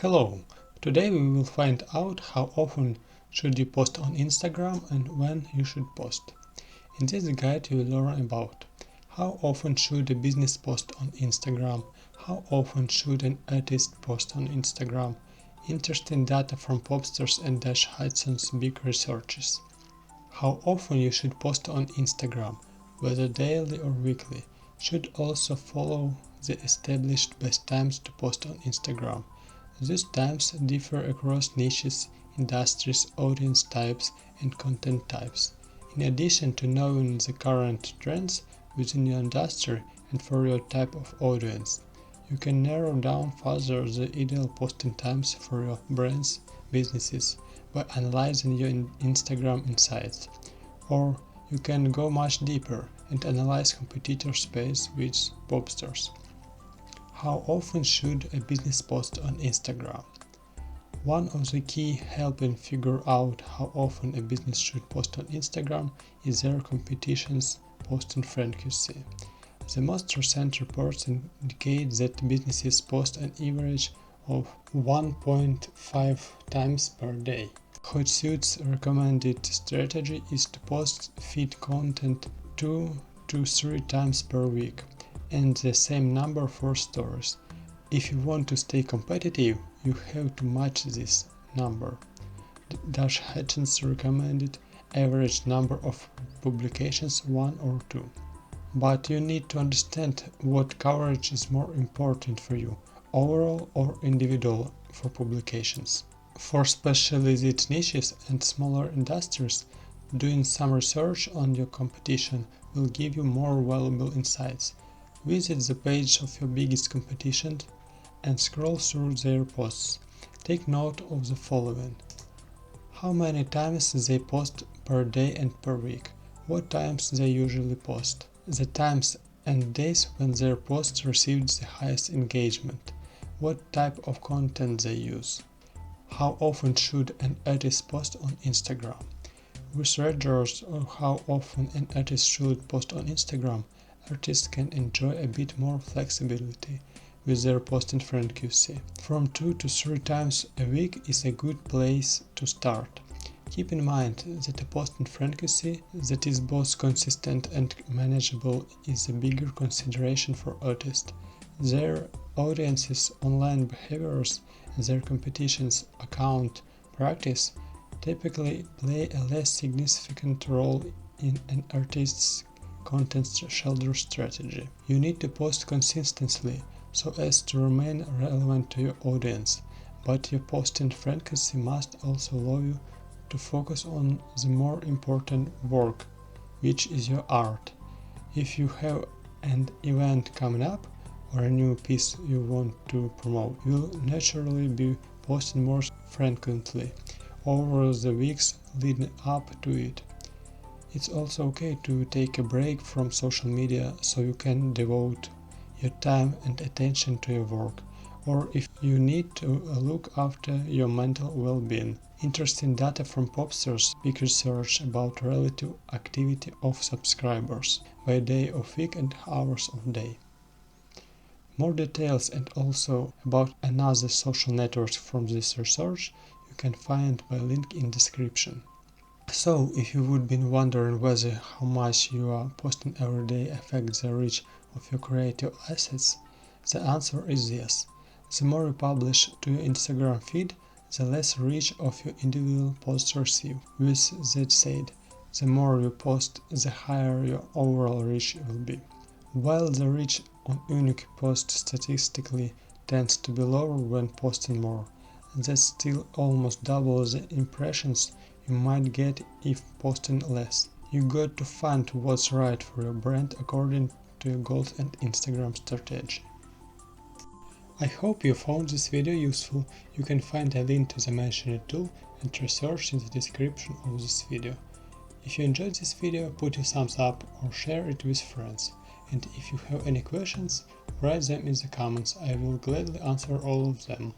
Hello! Today we will find out how often should you post on Instagram and when you should post. In this guide you will learn about how often should a business post on Instagram, how often should an artist post on Instagram, interesting data from Popsters and Dash Hudson's big researches, how often you should post on Instagram, whether daily or weekly, should also follow the established best times to post on Instagram. These times differ across niches, industries, audience types, and content types. In addition to knowing the current trends within your industry and for your type of audience, you can narrow down further the ideal posting times for your brands, businesses by analyzing your Instagram insights. Or you can go much deeper and analyze competitor space with Popsters. How often should a business post on Instagram? One of the key helping figure out how often a business should post on Instagram is their competition's posting frequency. The most recent reports indicate that businesses post an average of 1.5 times per day. Hotsuite's recommended strategy is to post feed content 2 to 3 times per week, and the same number for stories. If you want to stay competitive, you have to match this number. Dash Hudson's recommended average number of publications 1 or 2. But you need to understand what coverage is more important for you, overall or individual for publications. For specialized niches and smaller industries, doing some research on your competition will give you more valuable insights. Visit the page of your biggest competition and scroll through their posts. Take note of the following: how many times they post per day and per week, what times they usually post, the times and days when their posts received the highest engagement, what type of content they use, how often should an artist post on Instagram. Researchers on how often an artist should post on Instagram, artists can enjoy a bit more flexibility with their posting frequency. From 2 to 3 times a week is a good place to start. Keep in mind that a posting frequency that is both consistent and manageable is a bigger consideration for artists. Their audience's online behaviors and their competition's account practice typically play a less significant role in an artist's content shelter strategy. You need to post consistently so as to remain relevant to your audience, but your posting frequency must also allow you to focus on the more important work, which is your art. If you have an event coming up or a new piece you want to promote, you'll naturally be posting more frequently over the weeks leading up to it. It's also okay to take a break from social media so you can devote your time and attention to your work, or if you need to look after your mental well-being. Interesting data from Popsters big research about relative activity of subscribers by day of week and hours of day. More details and also about another social networks from this research you can find by link in description. So, if you would be wondering whether how much you are posting every day affects the reach of your creative assets, the answer is yes. The more you publish to your Instagram feed, the less reach of your individual posts receive. With that said, the more you post, the higher your overall reach will be. While the reach on unique posts statistically tends to be lower when posting more, that's still almost double the impressions you might get if posting less. You got to find what's right for your brand according to your goals and Instagram strategy. I hope you found this video useful. You can find a link to the mentioned tool and research in the description of this video. If you enjoyed this video, put a thumbs up or share it with friends. And if you have any questions, write them in the comments. I will gladly answer all of them.